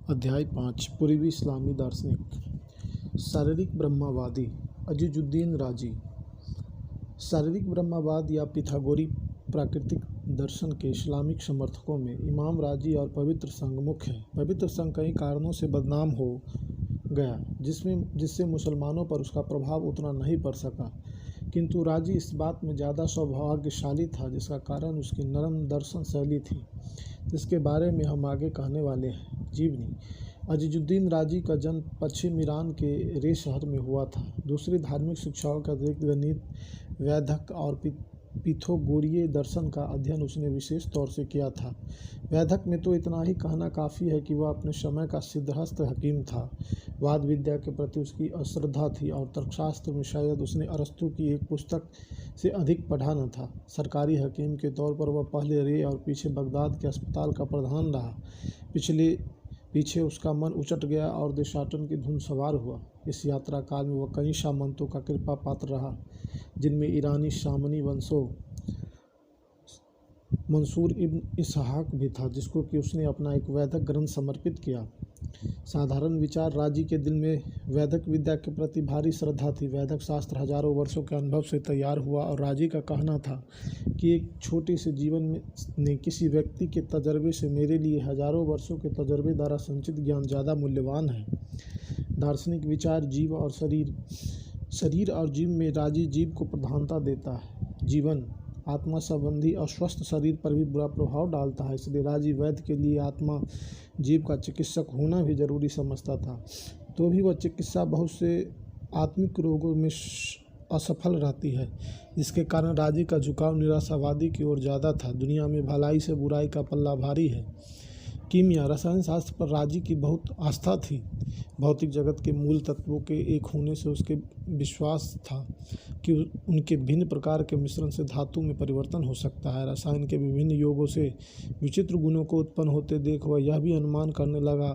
अध्याय 5 पूर्वी इस्लामी दार्शनिक शारीरिक ब्रह्मवादी अजीजुद्दीन राजी। शारीरिक ब्रह्मवाद या पिथागोरी प्राकृतिक दर्शन के इस्लामिक समर्थकों में इमाम राजी और पवित्र संघ मुख्य है। पवित्र संघ कई कारणों से बदनाम हो गया जिससे मुसलमानों पर उसका प्रभाव उतना नहीं पड़ सका, किंतु राजी इस बात में ज़्यादा सौभाग्यशाली था जिसका कारण उसकी नरम दर्शन शैली थी, जिसके बारे में हम आगे कहने वाले हैं। जीवनी अजीजुद्दीन राजी का जन्म पश्चिम ईरान के रे शहर में हुआ था। दूसरी धार्मिक शिक्षाओं के अतिरिक्त गणित, वैदिक और पिथागोरीय दर्शन का अध्ययन उसने विशेष तौर से किया था। वैदिक में तो इतना ही कहना काफ़ी है कि वह अपने समय का सिद्धहस्त हकीम था। वाद विद्या के प्रति उसकी अश्रद्धा थी और तर्कशास्त्र में शायद उसने अरस्तु की एक पुस्तक से अधिक पढ़ा न था। सरकारी हकीम के तौर पर वह पहले रे और पीछे बगदाद के अस्पताल का प्रधान रहा। पीछे उसका मन उचट गया और देशाटन की धुन सवार हुआ। इस यात्रा काल में वह कई सामंतों का कृपा पात्र रहा, जिनमें ईरानी शामनी वंशों मंसूर इब्न इसहाक भी था, जिसको कि उसने अपना एक वैदिक ग्रंथ समर्पित किया। साधारण विचार राजी के दिल में वैदिक विद्या के प्रति भारी श्रद्धा थी। वैदिक शास्त्र हजारों वर्षों के अनुभव से तैयार हुआ और राजी का कहना था कि एक छोटे से जीवन ने किसी व्यक्ति के तजर्बे से मेरे लिए हजारों वर्षों के तजर्बे द्वारा संचित ज्ञान ज़्यादा मूल्यवान है। दार्शनिक विचार जीव और शरीर और जीव में राजी जीव को प्रधानता देता है। जीवन आत्मा संबंधी अस्वस्थ शरीर पर भी बुरा प्रभाव डालता है, इसलिए राजी वैद्य के लिए आत्मा जीव का चिकित्सक होना भी जरूरी समझता था। तो भी वह चिकित्सा बहुत से आत्मिक रोगों में असफल रहती है, जिसके कारण राजी का झुकाव निराशावादी की ओर ज़्यादा था। दुनिया में भलाई से बुराई का पल्ला भारी है। कीमिया रसायन शास्त्र पर राजी की बहुत आस्था थी। भौतिक जगत के मूल तत्वों के एक होने से उसके विश्वास था कि उनके भिन्न प्रकार के मिश्रण से धातु में परिवर्तन हो सकता है। रसायन के विभिन्न योगों से विचित्र गुणों को उत्पन्न होते देख वह यह भी अनुमान करने लगा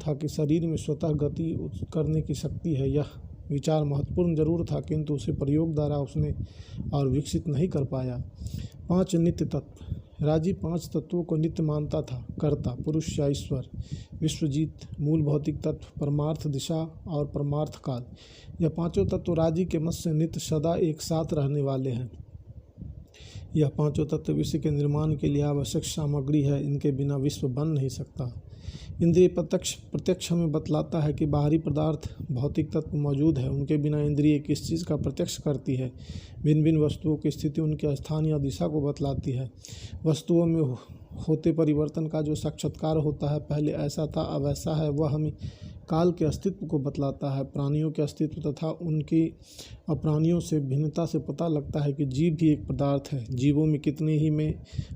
था कि शरीर में स्वतः गति करने की शक्ति है। यह विचार महत्वपूर्ण जरूर था, किंतु उसे प्रयोग द्वारा उसने और विकसित नहीं कर पाया। 5 नित्य तत्व। राजी 5 तत्वों को नित्य मानता था: कर्ता, पुरुष या ईश्वर, विश्वजीत, मूल भौतिक तत्व, परमार्थ दिशा और परमार्थ काल। यह 5 तत्व राजी के मत से नित्य सदा एक साथ रहने वाले हैं। यह 5 तत्व विश्व के निर्माण के लिए आवश्यक सामग्री है। इनके बिना विश्व बन नहीं सकता। इंद्रिय प्रत्यक्ष हमें बतलाता है कि बाहरी पदार्थ भौतिक तत्व मौजूद है। उनके बिना इंद्रिय किस चीज़ का प्रत्यक्ष करती है? भिन्न भिन्न वस्तुओं की स्थिति उनके स्थान या दिशा को बतलाती है। वस्तुओं में होते परिवर्तन का जो साक्षात्कार होता है, पहले ऐसा था अब ऐसा है, वह हमें काल के अस्तित्व को बतलाता है। प्राणियों के अस्तित्व तथा उनकी अप्राणियों से भिन्नता से पता लगता है कि जीव भी एक पदार्थ है। जीवों में कितने ही में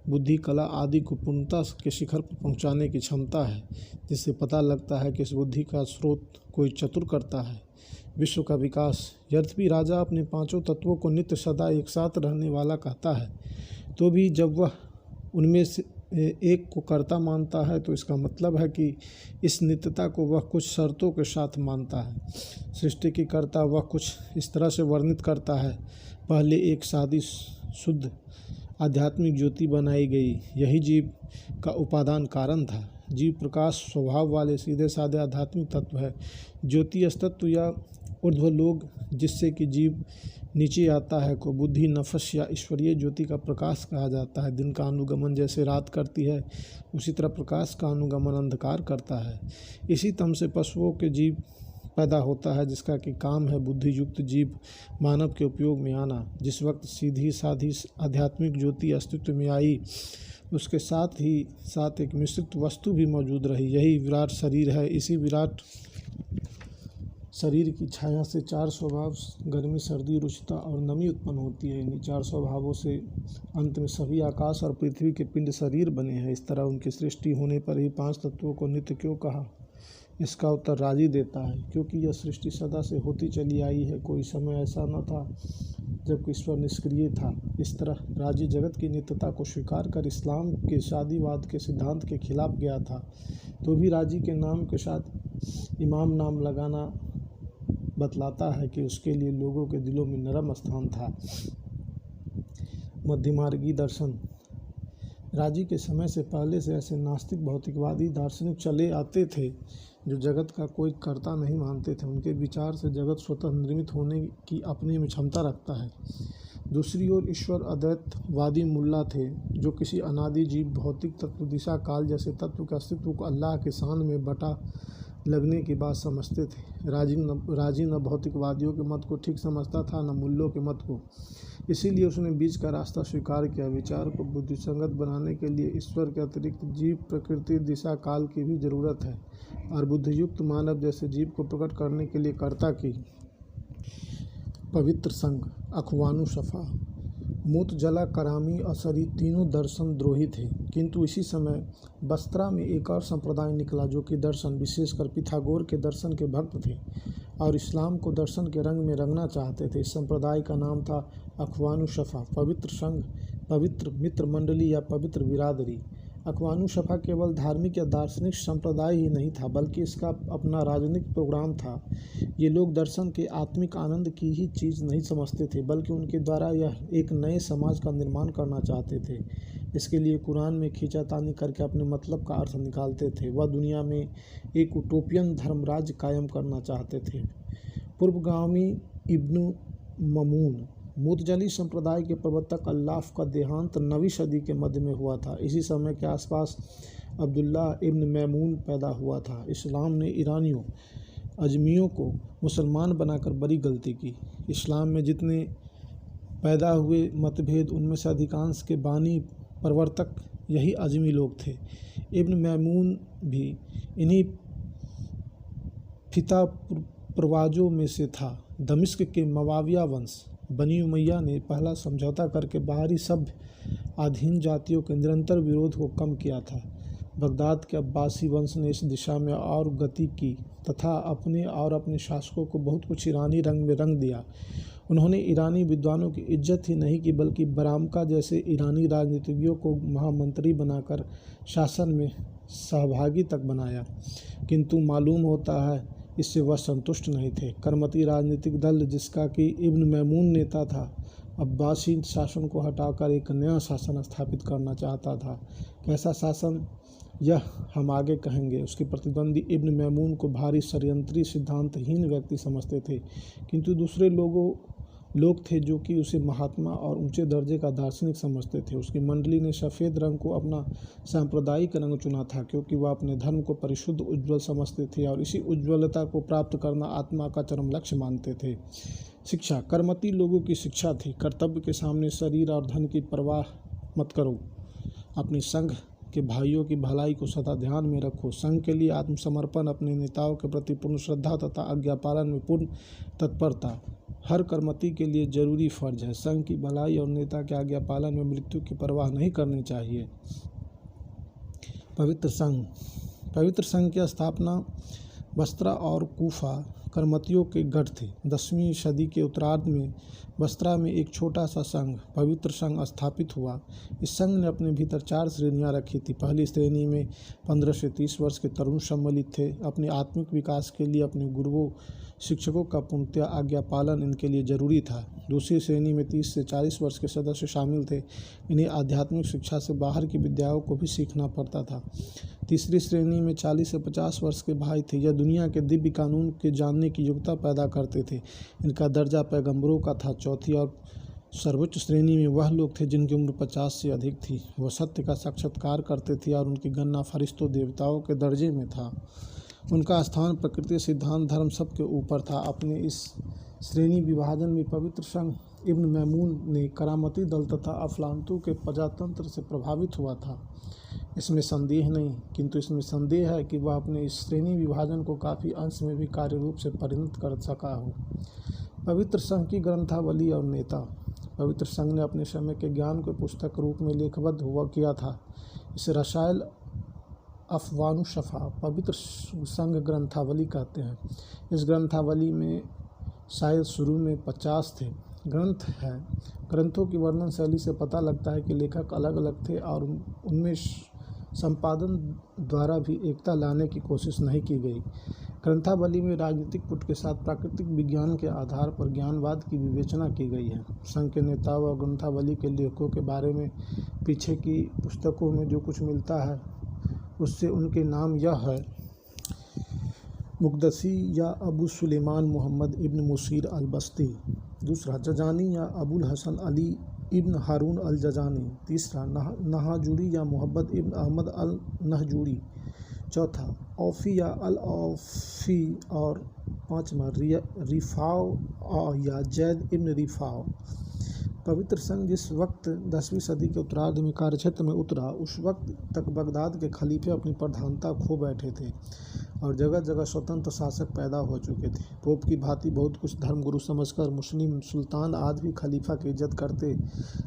बुद्धि, कला आदि को पूर्णता के शिखर पर पहुंचाने की क्षमता है, जिससे पता लगता है कि इस बुद्धि का स्रोत कोई चतुर करता है। विश्व का विकास। यद्यपि राजा अपने 5 तत्वों को नित्य सदा एक साथ रहने वाला कहता है, तो भी जब वह उनमें से एक को कर्ता मानता है तो इसका मतलब है कि इस नित्यता को वह कुछ शर्तों के साथ मानता है। सृष्टि की कर्ता वह कुछ इस तरह से वर्णित करता है: पहले एक सादी शुद्ध आध्यात्मिक ज्योति बनाई गई, यही जीव का उपादान कारण था। जीव प्रकाश स्वभाव वाले सीधे साधे आध्यात्मिक तत्व है। ज्योति तत्व या ऊर्ध्वलोक जिससे कि जीव नीचे आता है को बुद्धि, नफस या ईश्वरीय ज्योति का प्रकाश कहा जाता है। दिन का अनुगमन जैसे रात करती है, उसी तरह प्रकाश का अनुगमन अंधकार करता है। इसी तम से पशुओं के जीव पैदा होता है, जिसका कि काम है बुद्धि युक्त जीव मानव के उपयोग में आना। जिस वक्त सीधी साधी आध्यात्मिक ज्योति अस्तित्व में आई, उसके साथ ही साथ एक मिश्रित वस्तु भी मौजूद रही, यही विराट शरीर है। इसी विराट शरीर की छाया से 4 स्वभाव गर्मी, सर्दी, रुचिता और नमी उत्पन्न होती है। इन्हीं 4 स्वभावों से अंत में सभी आकाश और पृथ्वी के पिंड शरीर बने हैं। इस तरह उनकी सृष्टि होने पर ही 5 तत्वों को नित्य क्यों कहा? इसका उत्तर राजी देता है, क्योंकि यह सृष्टि सदा से होती चली आई है। कोई समय ऐसा न था जब ईश्वर निष्क्रिय था। इस तरह राजी जगत की नित्यता को स्वीकार कर इस्लाम के शादीवाद के सिद्धांत के खिलाफ गया था। तो भी राजी के नाम के साथ इमाम नाम लगाना बतलाता है कि उसके लिए लोगों के दिलों में नरम स्थान था। मध्यमार्गी दर्शन। राजी के समय से पहले से ऐसे नास्तिक भौतिकवादी दार्शनिक चले आते थे जो जगत का कोई कर्ता नहीं मानते थे। उनके विचार से जगत स्वतः निर्मित होने की अपने में क्षमता रखता है। दूसरी ओर ईश्वर अद्वैतवादी मुल्ला थे जो किसी अनादि जीव, भौतिक तत्व, दिशा, काल जैसे तत्व के अस्तित्व को अल्लाह के शान में बटा लगने की बात समझते थे। राजी न भौतिकवादियों के मत को ठीक समझता था न मुल्लों के मत को। इसीलिए उसने बीच का रास्ता स्वीकार किया। विचार को बुद्धिसंगत बनाने के लिए ईश्वर के अतिरिक्त जीव, प्रकृति, दिशा, काल की भी जरूरत है और बुद्धियुक्त मानव जैसे जीव को प्रकट करने के लिए कर्ता की। पवित्र संघ, अखवानु शफा, मुतजला, करामी, असरी तीनों दर्शन द्रोही थे। किंतु इसी समय बस्त्रा में एक और संप्रदाय निकला जो कि दर्शन, विशेषकर पिथागोर के दर्शन के भक्त थे और इस्लाम को दर्शन के रंग में रंगना चाहते थे। इस संप्रदाय का नाम था अखवानु शफा, पवित्र संघ, पवित्र मित्र मंडली या पवित्र बिरादरी। अखवानु शफा केवल धार्मिक या दार्शनिक संप्रदाय ही नहीं था बल्कि इसका अपना राजनीतिक प्रोग्राम था। ये लोग दर्शन के आत्मिक आनंद की ही चीज़ नहीं समझते थे बल्कि उनके द्वारा यह एक नए समाज का निर्माण करना चाहते थे। इसके लिए कुरान में खींचातानी करके अपने मतलब का अर्थ निकालते थे। वह दुनिया में एक उटोपियन धर्मराज्य कायम करना चाहते थे। पूर्वगामी इब्न ममून मुतजली संप्रदाय के प्रवर्तक अल्लाफ का देहांत 9वीं सदी के मध्य में हुआ था। इसी समय के आसपास अब्दुल्ला इब्न मैमून पैदा हुआ था। इस्लाम ने ईरानियों, अजमियों को मुसलमान बनाकर बड़ी गलती की। इस्लाम में जितने पैदा हुए मतभेद, उनमें से अधिकांश के बानी प्रवर्तक यही अजमी लोग थे। इब्न मैमून भी इन्हीं फिता प्रवाजों में से था। दमिश्क के मवाविया वंश, बनी उमैया ने पहला समझौता करके बाहरी सभ्य अधीन जातियों के निरंतर विरोध को कम किया था। बगदाद के अब्बासी वंश ने इस दिशा में और गति की तथा अपने और अपने शासकों को बहुत कुछ ईरानी रंग में रंग दिया। उन्होंने ईरानी विद्वानों की इज्जत ही नहीं की बल्कि बरामका जैसे ईरानी राजनीतिज्ञों को महामंत्री बनाकर शासन में सहभागी तक बनाया। किंतु मालूम होता है इससे वह संतुष्ट नहीं थे। करमती राजनीतिक दल जिसका कि इब्न मैमून नेता था, अब्बासी शासन को हटाकर एक नया शासन स्थापित करना चाहता था। कैसा शासन, यह हम आगे कहेंगे। उसके प्रतिद्वंदी इब्न मैमून को भारी षड्यंत्री, सिद्धांतहीन व्यक्ति समझते थे, किंतु दूसरे लोग थे जो कि उसे महात्मा और ऊंचे दर्जे का दार्शनिक समझते थे। उसकी मंडली ने सफ़ेद रंग को अपना सांप्रदायिक रंग चुना था क्योंकि वह अपने धर्म को परिशुद्ध, उज्ज्वल समझते थे और इसी उज्ज्वलता को प्राप्त करना आत्मा का चरम लक्ष्य मानते थे। शिक्षा, करमती लोगों की शिक्षा थी, कर्तव्य के सामने शरीर और धन की परवाह मत करो, अपने संघ के भाइयों की भलाई को सदा ध्यान में रखो, संघ के लिए आत्मसमर्पण, अपने नेताओं के प्रति पूर्ण श्रद्धा तथा आज्ञा पालन में पूर्ण तत्परता हर कर्मती के लिए जरूरी फर्ज है। संघ की भलाई और नेता के आज्ञा पालन में मृत्यु की परवाह नहीं करनी चाहिए। पवित्र संघ की स्थापना बस्त्रा और कूफा करमतियों के गढ़ थे। 10वीं सदी के उत्तरार्ध में बस्त्रा में एक छोटा सा संघ, पवित्र संघ स्थापित हुआ। इस संघ ने अपने भीतर 4 श्रेणियां रखी थी। पहली श्रेणी में 15 से 30 वर्ष के तरुण सम्मिलित थे। अपने आत्मिक विकास के लिए अपने गुरुओं, शिक्षकों का पूर्णतः आज्ञा पालन इनके लिए जरूरी था। दूसरी श्रेणी में 30 से 40 वर्ष के सदस्य शामिल थे। इन्हें आध्यात्मिक शिक्षा से बाहर की विद्याओं को भी सीखना पड़ता था। तीसरी श्रेणी में 40 से 50 वर्ष के भाई थे। यह दुनिया के दिव्य कानून के जानने की योग्यता पैदा करते थे। इनका दर्जा पैगंबरों का था। चौथी और सर्वोच्च श्रेणी में वह लोग थे जिनकी उम्र 50 से अधिक थी। वह सत्य का साक्षात्कार करते थे और उनकी गणना फरिश्तों, देवताओं के दर्जे में था। उनका स्थान प्रकृति, सिद्धांत, धर्म सब के ऊपर था। अपने इस श्रेणी विभाजन में पवित्र संघ इब्न मैमून ने करामती दल तथा अफलातून के प्रजातंत्र से प्रभावित हुआ था। इसमें संदेह नहीं, किंतु इसमें संदेह है कि वह अपने इस श्रेणी विभाजन को काफ़ी अंश में भी कार्य रूप से परिणत कर सका हो। पवित्र संघ की ग्रंथावली और नेता। पवित्र संघ ने अपने समय के ज्ञान को पुस्तक रूप में लेखबद्ध हुआ किया था। इसे रसायल अखवानु शफा पवित्र संघ ग्रंथावली कहते हैं। इस ग्रंथावली में शायद शुरू में 50 थे ग्रंथ हैं। ग्रंथों की वर्णन शैली से पता लगता है कि लेखक अलग अलग थे और उनमें संपादन द्वारा भी एकता लाने की कोशिश नहीं की गई। ग्रंथावली में राजनीतिक पुट के साथ प्राकृतिक विज्ञान के आधार पर ज्ञानवाद की विवेचना की गई है। संघ के नेताओं और ग्रंथावली के लेखकों के बारे में पीछे की पुस्तकों में जो कुछ मिलता है उससे उनके नाम यह है: मुक़द्दसी या अबू सुलेमान मोहम्मद इब्न मुसीर अल बस्ती। दूसरा, जजानी या अबुल हसन अली इब्न हारून अल जजानी। तीसरा, नहाजुरी या मोहम्मद इब्न अहमद अल नहजुरी। चौथा, औफ़ी या अल औफ़ी। और पाँचवा, रिफ़ाव या जैद इब्न रिफ़ाव। पवित्र संघ जिस वक्त 10वीं सदी के उत्तरार्ध में कार्यक्षेत्र में उतरा, उस वक्त तक बगदाद के खलीफे अपनी प्रधानता खो बैठे थे और जगह जगह स्वतंत्र शासक पैदा हो चुके थे। पोप की भांति बहुत कुछ धर्मगुरु समझकर मुस्लिम सुल्तान आज भी खलीफा की इज्जत करते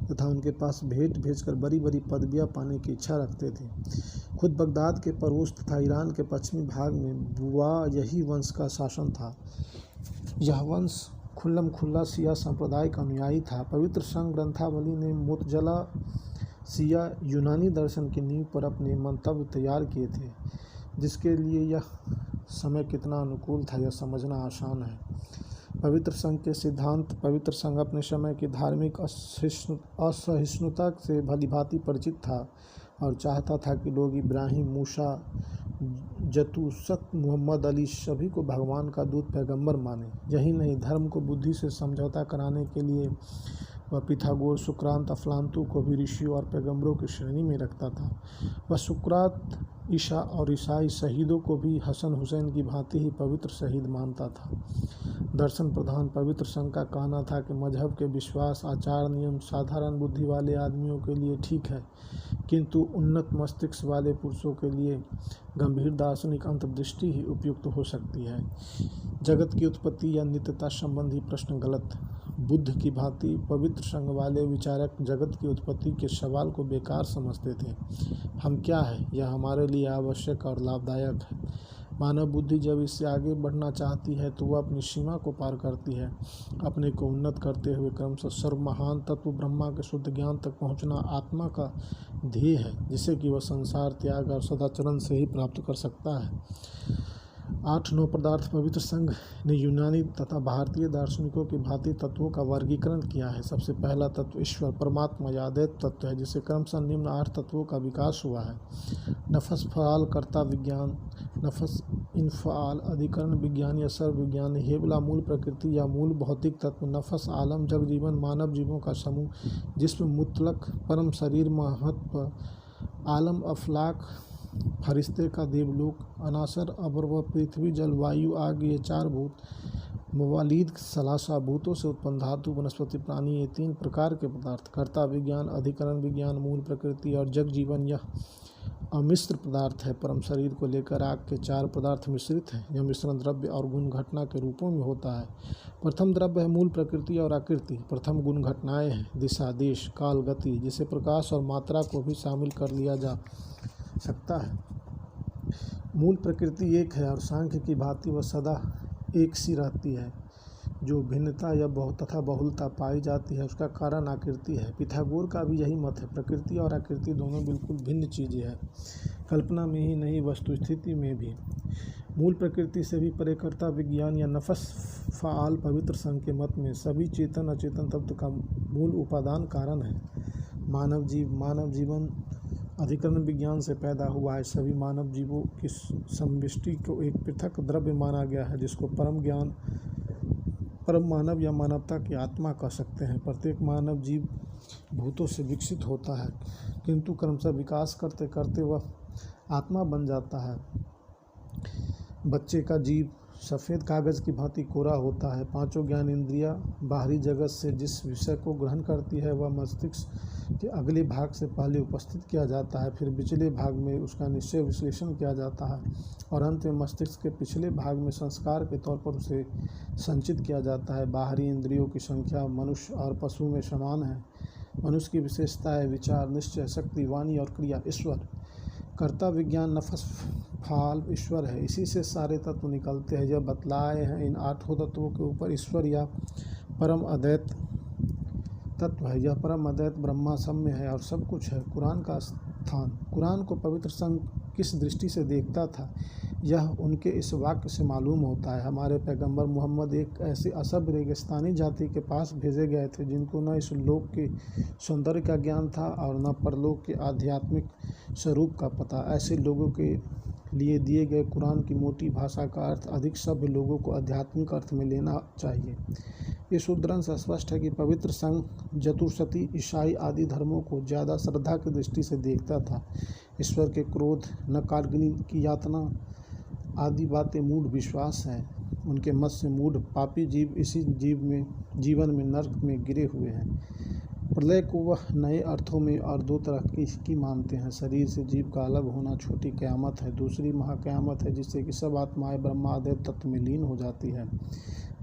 तथा उनके पास भेंट भेजकर बड़ी बड़ी पदवियाँ पाने की इच्छा रखते थे। खुद बगदाद के पड़ोस तथा ईरान के पश्चिमी भाग में बुवायही वंश का शासन था। यह वंश खुल्लम खुल्ला शिया संप्रदाय का अनुयायी था। पवित्र संघ ग्रंथावली ने मुतज़िला शिया यूनानी दर्शन की नींव पर अपने मंतव्य तैयार किए थे, जिसके लिए यह समय कितना अनुकूल था यह समझना आसान है। पवित्र संघ के सिद्धांत। पवित्र संघ अपने समय की धार्मिक असहिष्णुता से भलीभांति परिचित था और चाहता था कि लोग इब्राहिम, मूसा, जतूसत, मोहम्मद अली सभी को भगवान का दूत पैगंबर माने। यही नहीं, धर्म को बुद्धि से समझौता कराने के लिए वह पिथागोर, सुकरात, अफलातून को भी ऋषियों और पैगंबरों की श्रेणी में रखता था। वह सुकरात, ईसा और ईसाई शहीदों को भी हसन हुसैन की भांति ही पवित्र शहीद मानता था। दर्शन प्रधान पवित्र संघ का कहना था कि मजहब के विश्वास, आचार, नियम साधारण बुद्धि वाले आदमियों के लिए ठीक है, किंतु उन्नत मस्तिष्क वाले पुरुषों के लिए गंभीर दार्शनिक अंतर्दृष्टि ही उपयुक्त हो सकती है। जगत की उत्पत्ति या नित्यता संबंधी प्रश्न गलत। बुद्ध की भांति पवित्र संघ वाले विचारक जगत की उत्पत्ति के सवाल को बेकार समझते थे। हम क्या है, यह हमारे लिए आवश्यक और लाभदायक है। मानव बुद्धि जब इससे आगे बढ़ना चाहती है तो वह अपनी सीमा को पार करती है। अपने को उन्नत करते हुए क्रमशः सर्वमहान तत्व ब्रह्मा के शुद्ध ज्ञान तक पहुँचना आत्मा का ध्येय है, जिसे कि वह संसार त्याग और सदाचरण से ही प्राप्त कर सकता है। 8-9 पदार्थ। पवित्र संघ ने यूनानी तथा भारतीय दार्शनिकों की भांति तत्वों का वर्गीकरण किया है। सबसे पहला तत्व ईश्वर, परमात्मा या अद्वैत तत्व है, जिसे क्रमशः निम्न 8 तत्वों का विकास हुआ है: नफस, फ़आल, कर्ता विज्ञान, नफस, इनफ़ाल, अधिकरण विज्ञान या सर्व विज्ञान, हेबला, मूल प्रकृति या मूल भौतिक तत्व, नफस, आलम, जग जीवन, मानव जीवों का समूह, जिस्म, मुतलक, परम शरीर, महत्व, आलम, अफलाक, फरिश्ते का देवलोक, अनासर, अबर व पृथ्वी, जल, वायु, आग, ये 4 भूत, मवालीद, सलासा, भूतों से उत्पन्न धातु, वनस्पति, प्राणी, ये 3 प्रकार के पदार्थ, कर्ता विज्ञान, अधिकरण विज्ञान, मूल प्रकृति और जग जीवन, यह अमिश्र पदार्थ है। परम शरीर को लेकर आग के 4 पदार्थ मिश्रित हैं। यह मिश्रण द्रव्य और गुण घटना के रूपों में होता है। प्रथम द्रव्य है मूल प्रकृति और आकृति। प्रथम गुण घटनाएँ हैं दिशा, देश, काल, गति, जिसे प्रकाश और मात्रा को भी शामिल कर लिया जा सकता है। मूल प्रकृति एक है और सांख्य की भांति वह सदा एक सी रहती है। जो भिन्नता या तथा बहुलता पाई जाती है उसका कारण आकृति है। पिथागोर का भी यही मत है। प्रकृति और आकृति दोनों बिल्कुल भिन्न चीज़ें हैं, कल्पना में ही नहीं वस्तु स्थिति में भी। मूल प्रकृति से भी परे कर्ता विज्ञान या नफस फ़आल पवित्र संघ के मत में सभी चेतन अचेतन तत्व का मूल उपादान कारण है। मानव जीवन अधिकरण विज्ञान से पैदा हुआ है। सभी मानव जीवों की समष्टि को एक पृथक द्रव्य माना गया है, जिसको परम मानव या मानवता की आत्मा कह सकते हैं। प्रत्येक मानव जीव भूतों से विकसित होता है, किंतु क्रमशः विकास करते करते वह आत्मा बन जाता है। बच्चे का जीव सफ़ेद कागज़ की भांति कोरा होता है। 5 ज्ञान इंद्रियां बाहरी जगत से जिस विषय को ग्रहण करती है वह मस्तिष्क के अगले भाग से पहले उपस्थित किया जाता है, फिर पिछले भाग में उसका निश्चय विश्लेषण किया जाता है और अंत में मस्तिष्क के पिछले भाग में संस्कार के तौर पर उसे संचित किया जाता है। बाहरी इंद्रियों की संख्या मनुष्य और पशु में समान है। मनुष्य की विशेषता है विचार, निश्चय, शक्ति, वाणी और क्रिया। ईश्वर, कर्ता विज्ञान, नफस फ़आल ईश्वर है। इसी से सारे तत्व निकलते हैं। यह बतलाए हैं इन 8 तत्वों के ऊपर ईश्वर या परम अद्वैत तत्व है। यह परम अद्वैत ब्रह्मा सब में है और सब कुछ है। कुरान का स्थान। कुरान को पवित्र संघ किस दृष्टि से देखता था, यह उनके इस वाक्य से मालूम होता है। हमारे पैगंबर मोहम्मद एक ऐसी असभ्य रेगिस्तानी जाति के पास भेजे गए थे जिनको न इस लोक के सौंदर्य का ज्ञान था और न परलोक के आध्यात्मिक स्वरूप का पता। ऐसे लोगों के लिए दिए गए कुरान की मोटी भाषा का अर्थ अधिक सभ्य लोगों को आध्यात्मिक अर्थ में लेना चाहिए। इस उद्धरण से स्पष्ट है कि पवित्र संघ चतुर्सती, ईसाई आदि धर्मों को ज़्यादा श्रद्धा की दृष्टि से देखता था। ईश्वर के क्रोध, न कालग्नि की यातना आदि बातें मूढ़ विश्वास हैं। उनके मत से मूढ़ पापी जीव इसी जीवन में नरक में गिरे हुए हैं। प्रलय को वह नए अर्थों में और दो तरह की मानते हैं। शरीर से जीव का अलग होना छोटी क़यामत है। दूसरी महाक़यामत है जिससे कि सब आत्माएं ब्रह्मादय तत्व में लीन हो जाती है।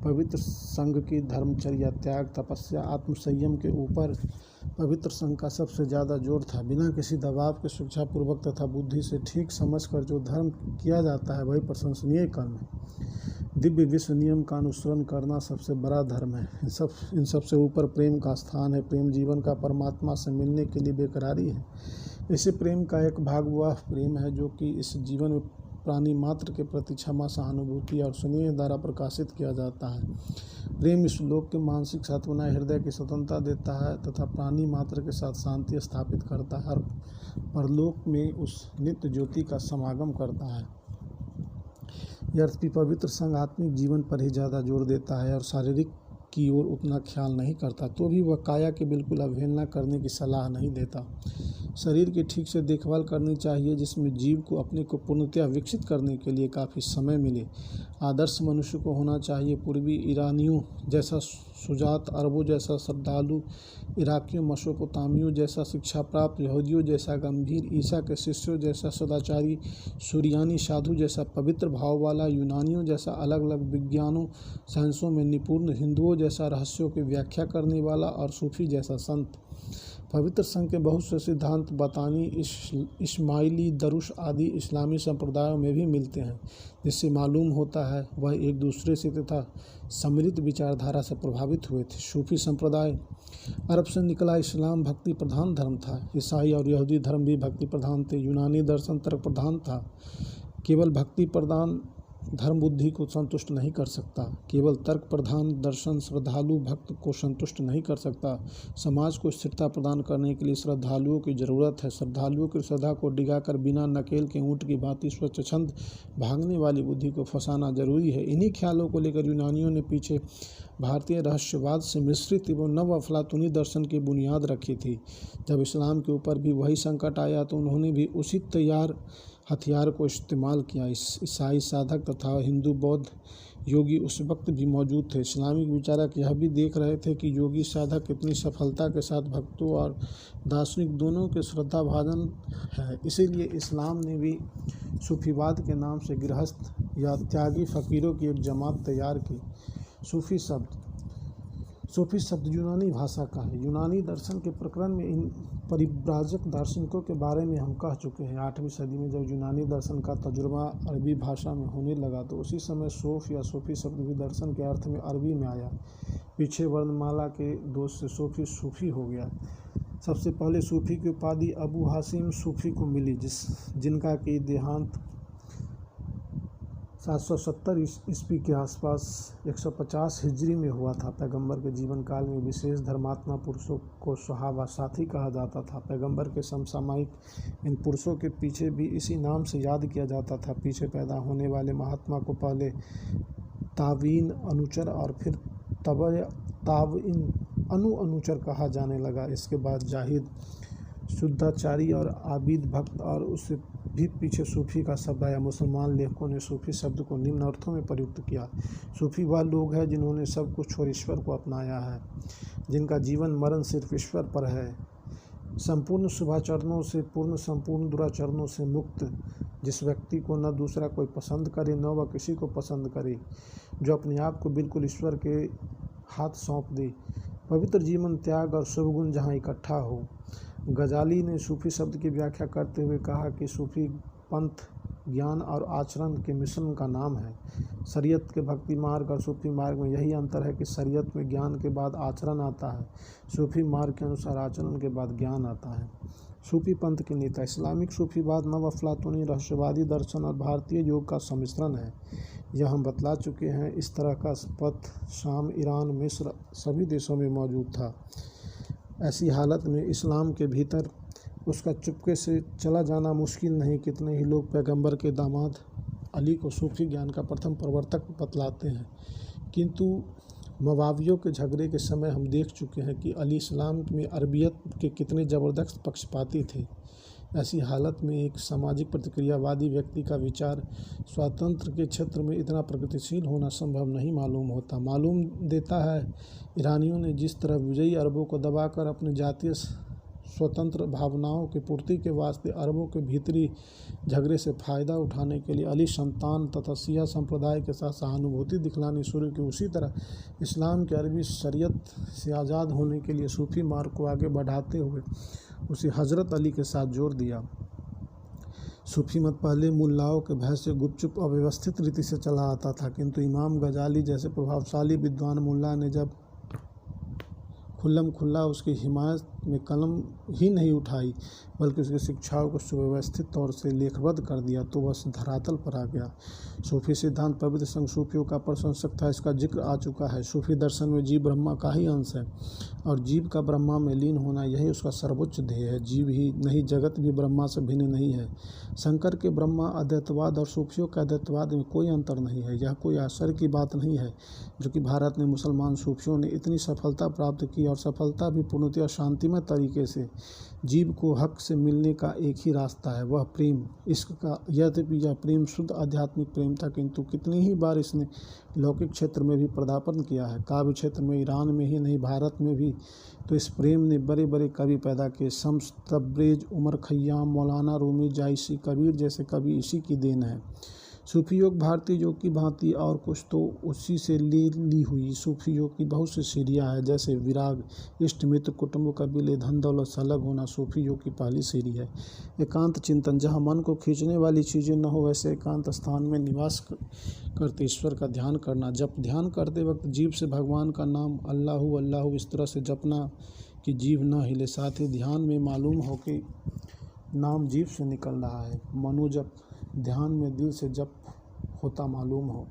पवित्र संघ की धर्मचर्या, त्याग, तपस्या, आत्मसंयम के ऊपर पवित्र संघ का सबसे ज़्यादा जोर था। बिना किसी दबाव के शिक्षापूर्वक तथा बुद्धि से ठीक समझकर जो धर्म किया जाता है वही प्रशंसनीय कर्म है। दिव्य विश्व नियम का अनुसरण करना सबसे बड़ा धर्म है। इन सबसे ऊपर प्रेम का स्थान है। प्रेम जीवन का परमात्मा से मिलने के लिए बेकरारी है। इसी प्रेम का एक भाग वह प्रेम है जो कि इस जीवन में प्राणी मात्र के प्रति क्षमा, सहानुभूति और स्नेह द्वारा प्रकाशित किया जाता है। प्रेम इस लोक के मानसिक सांत्वना, हृदय की स्वतंत्रता देता है तथा प्राणी मात्र के साथ शांति स्थापित करता है और परलोक में उस नित्य ज्योति का समागम करता है। यद्यपि पवित्र संघ आत्मिक जीवन पर ही ज़्यादा जोर देता है और शारीरिक की ओर उतना ख्याल नहीं करता, तो भी वह काया की बिल्कुल अवहेलना करने की सलाह नहीं देता। शरीर की ठीक से देखभाल करनी चाहिए जिसमें जीव को अपने को पूर्णतया विकसित करने के लिए काफ़ी समय मिले। आदर्श मनुष्य को होना चाहिए पूर्वी ईरानियों जैसा सुजात, अरबों जैसा श्रद्धालु, इराकियों मेसोपोटामियों जैसा शिक्षा प्राप्त, यहूदियों जैसा गंभीर, ईसा के शिष्यों जैसा सदाचारी, सुरियानी साधु जैसा पवित्र भाव वाला, यूनानियों जैसा अलग अलग विज्ञानों साइंसों में निपुण, हिंदुओं जैसा रहस्यों की व्याख्या करने वाला और सूफी जैसा संत। पवित्र संघ के बहुत से सिद्धांत बतानी, इस्माइली, दरुश आदि इस्लामी संप्रदायों में भी मिलते हैं, जिससे मालूम होता है वह एक दूसरे से तथा सम्मिलित विचारधारा से प्रभावित हुए थे। सूफी संप्रदाय अरब से निकला इस्लाम भक्ति प्रधान धर्म था। ईसाई और यहूदी धर्म भी भक्ति प्रधान थे। यूनानी दर्शन तर्क प्रधान था। केवल भक्ति प्रधान धर्म बुद्धि को संतुष्ट नहीं कर सकता। केवल तर्क प्रधान दर्शन श्रद्धालु भक्त को संतुष्ट नहीं कर सकता। समाज को स्थिरता प्रदान करने के लिए श्रद्धालुओं की जरूरत है। श्रद्धालुओं की श्रद्धा को डिगाकर बिना नकेल के ऊँट की भांति स्वच्छंद भागने वाली बुद्धि को फंसाना जरूरी है। इन्हीं ख्यालों को लेकर यूनानियों ने पीछे भारतीय रहस्यवाद से मिश्रित एवं नव अफलातूनी दर्शन की बुनियाद रखी थी। जब इस्लाम के ऊपर भी वही संकट आया तो उन्होंने भी उसी तैयार हथियार को इस्तेमाल किया। ईसाई साधक तथा हिंदू बौद्ध योगी उस वक्त भी मौजूद थे। इस्लामिक विचारक यह भी देख रहे थे कि योगी साधक कितनी सफलता के साथ भक्तों और दार्शनिक दोनों के श्रद्धाभाजन है। इसीलिए इस्लाम ने भी सूफीवाद के नाम से गृहस्थ या त्यागी फ़कीरों की एक जमात तैयार की। सूफी शब्द यूनानी भाषा का है। यूनानी दर्शन के प्रकरण में इन परिव्राजक दार्शनिकों के बारे में हम कह चुके हैं। 8वीं सदी में जब यूनानी दर्शन का तजुर्बा अरबी भाषा में होने लगा तो उसी समय सोफ या सूफी शब्द भी दर्शन के अर्थ में अरबी में आया। पीछे वर्णमाला के दोष से सूफी हो गया। सबसे पहले सूफी की उपाधि अबू हासिम सूफी को मिली, जिनका कि देहांत 770 ईस्वी के आसपास 150 हिजरी में हुआ था। पैगंबर के जीवन काल में विशेष धर्मात्मा पुरुषों को सहाबा साथी कहा जाता था। पैगंबर के समसामयिक इन पुरुषों के पीछे भी इसी नाम से याद किया जाता था। पीछे पैदा होने वाले महात्मा को पहले तावीन अनुचर और फिर तावीन अनुचर कहा जाने लगा। इसके बाद जाहिद, शुद्धाचारी और आबिद भक्त और उससे भी पीछे सूफी का शब्द आया। मुसलमान लेखकों ने सूफी शब्द को निम्न अर्थों में प्रयुक्त किया। सूफी वह लोग हैं जिन्होंने सब कुछ छोड़ ईश्वर को अपनाया है, जिनका जीवन मरण सिर्फ ईश्वर पर है, संपूर्ण शुभाचरणों से पूर्ण, संपूर्ण दुराचरणों से मुक्त, जिस व्यक्ति को न दूसरा कोई पसंद करे न वह किसी को पसंद करे, जो अपने आप को बिल्कुल ईश्वर के हाथ सौंप दे। पवित्र जीवन, त्याग और शुभ गुण जहाँ इकट्ठा हो। गजाली ने सूफी शब्द की व्याख्या करते हुए कहा कि सूफी पंथ ज्ञान और आचरण के मिश्रण का नाम है। शरीयत के भक्ति मार्ग और सूफी मार्ग में यही अंतर है कि शरीयत में ज्ञान के बाद आचरण आता है, सूफी मार्ग के अनुसार आचरण के बाद ज्ञान आता है। सूफी पंथ के नेता। इस्लामिक सूफीवाद नव अफलातूनी रहस्यवादी दर्शन और भारतीय योग का सम्मिश्रण है। यह हम बतला चुके हैं। इस तरह का पथ शाम, ईरान, मिस्र सभी देशों में मौजूद था। ऐसी हालत में इस्लाम के भीतर उसका चुपके से चला जाना मुश्किल नहीं। कितने ही लोग पैगंबर के दामाद अली को सूफी ज्ञान का प्रथम प्रवर्तक बतलाते हैं, किंतु मवावियों के झगड़े के समय हम देख चुके हैं कि अली इस्लाम में अरबियत के कितने ज़बरदस्त पक्षपाती थे। ऐसी हालत में एक सामाजिक प्रतिक्रियावादी व्यक्ति का विचार स्वातंत्र्य के क्षेत्र में इतना प्रगतिशील होना संभव नहीं मालूम होता। मालूम देता है ईरानियों ने जिस तरह विजयी अरबों को दबाकर अपने जातीय स्वतंत्र भावनाओं की पूर्ति के वास्ते अरबों के भीतरी झगड़े से फ़ायदा उठाने के लिए अली संतान तथा शिया संप्रदाय के साथ सहानुभूति दिखलानी शुरू की, उसी तरह इस्लाम के अरबी शरीयत से आज़ाद होने के लिए सूफी मार्ग को आगे बढ़ाते हुए उसे हज़रत अली के साथ जोड़ दिया। सूफी मत पहले मुल्लाओं के भय से गुपचुप अव्यवस्थित रीति से चला आता था, किंतु इमाम गजाली जैसे प्रभावशाली विद्वान मुल्ला ने जब खुल्लम खुल्ला उसकी हिमायत में कलम ही नहीं उठाई बल्कि उसकी शिक्षाओं को सुव्यवस्थित तौर से लेखबद्ध कर दिया, तो वह धरातल पर आ गया। सूफी सिद्धांत पवित्र संघ सूफियों का प्रशंसक था, इसका जिक्र आ चुका है। सूफी दर्शन में जीव ब्रह्मा का ही अंश है और जीव का ब्रह्मा में लीन होना यही उसका सर्वोच्च ध्येय है। जीव ही नहीं, जगत भी ब्रह्मा से भिन्न नहीं है। शंकर के ब्रह्मा अद्वैतवाद और सूफियों के अद्वैतवाद में कोई अंतर नहीं है। यह कोई आश्चर्य की बात नहीं है जो कि भारत में मुसलमान सूफियों ने इतनी सफलता प्राप्त की, और सफलता भी पूर्णतः शांतिमय तरीके से। जीव को हक से मिलने का एक ही रास्ता है, वह प्रेम, इश्क का। यद्यपि यह प्रेम शुद्ध आध्यात्मिक प्रेम था, किंतु कितनी ही बार इसने लौकिक क्षेत्र में भी पदार्पण किया है। काव्य क्षेत्र में, ईरान में ही नहीं भारत में भी तो इस प्रेम ने बड़े बड़े कवि पैदा किए। शम्स तब्रेज, उमर खय्याम, मौलाना रूमी, जायसी, कबीर जैसे कवि इसी की देन है। सूफी योग भारतीय योग की भांति और कुछ तो उसी से ली हुई सूफी योग की बहुत सी सीढ़ियाँ हैं, जैसे विराग, इष्ट मित्र, कुटुंब, कबीले, धन दौलत से अलग होना सूफी योग की पहली सीढ़ी है। एकांत चिंतन, जहाँ मन को खींचने वाली चीज़ें न हो वैसे एकांत स्थान में निवास करते ईश्वर का ध्यान करना। जब ध्यान करते वक्त जीव से भगवान का नाम अल्लाहु अल्लाहु इस तरह से जपना कि जीव न हिले। साथ ही ध्यान में मालूम हो कि नाम जीव से निकल रहा है। मनोजप, ध्यान में दिल से जप होता मालूम हो।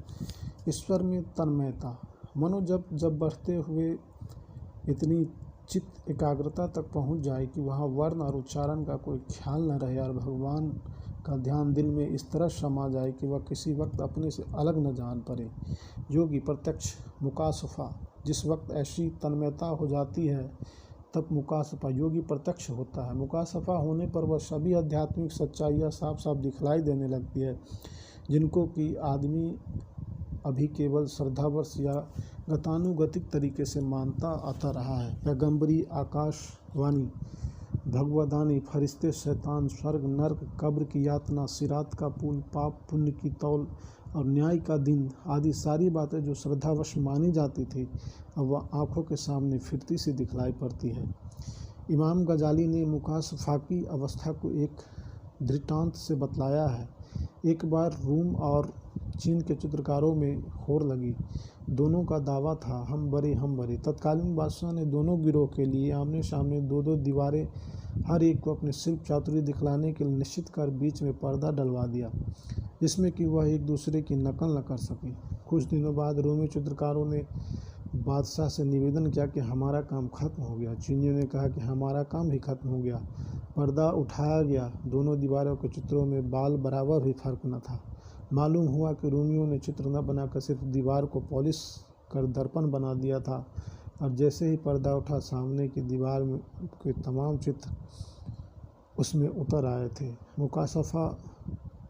ईश्वर में तन्मयता, मनोजप जब बढ़ते हुए इतनी चित्त एकाग्रता तक पहुंच जाए कि वहाँ वर्ण और उच्चारण का कोई ख्याल न रहे और भगवान का ध्यान दिल में इस तरह समा जाए कि वह किसी वक्त अपने से अलग न जान पड़े। योगी प्रत्यक्ष मुकाशफा, जिस वक्त ऐसी तन्मयता हो जाती है तब मुकाशफा योगी प्रत्यक्ष होता है। मुकाशफा होने पर वह सभी आध्यात्मिक सच्चाइयाँ साफ साफ दिखलाई देने लगती है, जिनको कि आदमी अभी केवल श्रद्धावश या गतानुगतिक तरीके से मानता आता रहा है। पैगंबरी, आकाशवाणी, भगवदानी, फरिश्ते, शैतान, स्वर्ग, नर्क, कब्र की यातना, सिरात का पुल, पाप पुण्य की तौल और न्याय का दिन आदि सारी बातें जो श्रद्धावश मानी जाती थी, अब वह आँखों के सामने फिरती सी दिखलाई पड़ती है। इमाम गजाली ने मुकाशफा की अवस्था को एक दृष्टांत से बतलाया है। एक बार रूम और चीन के चित्रकारों में होड़ लगी। दोनों का दावा था हम बड़े हम बड़े। तत्कालीन बादशाह ने दोनों गिरोह के लिए आमने सामने दो दो दीवारें हर एक को अपने शिल्प चातुर्य दिखलाने के लिए निश्चित कर बीच में पर्दा डलवा दिया, जिसमें कि वह एक दूसरे की नकल न कर सके। कुछ दिनों बाद रोमी चित्रकारों ने बादशाह से निवेदन किया कि हमारा काम खत्म हो गया। चीनियों ने कहा कि हमारा काम भी खत्म हो गया। पर्दा उठाया गया। दोनों दीवारों के चित्रों में बाल बराबर भी फर्क न था। मालूम हुआ कि रोमियों ने चित्र न बनाकर सिर्फ दीवार को पॉलिश कर दर्पण बना दिया था, और जैसे ही पर्दा उठा सामने की दीवार में के तमाम चित्र उसमें उतर आए थे। मुकाशफा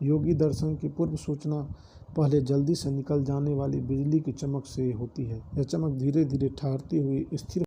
योगी दर्शन की पूर्व सूचना पहले जल्दी से निकल जाने वाली बिजली की चमक से होती है। यह चमक धीरे धीरे ठहरती हुई स्थिर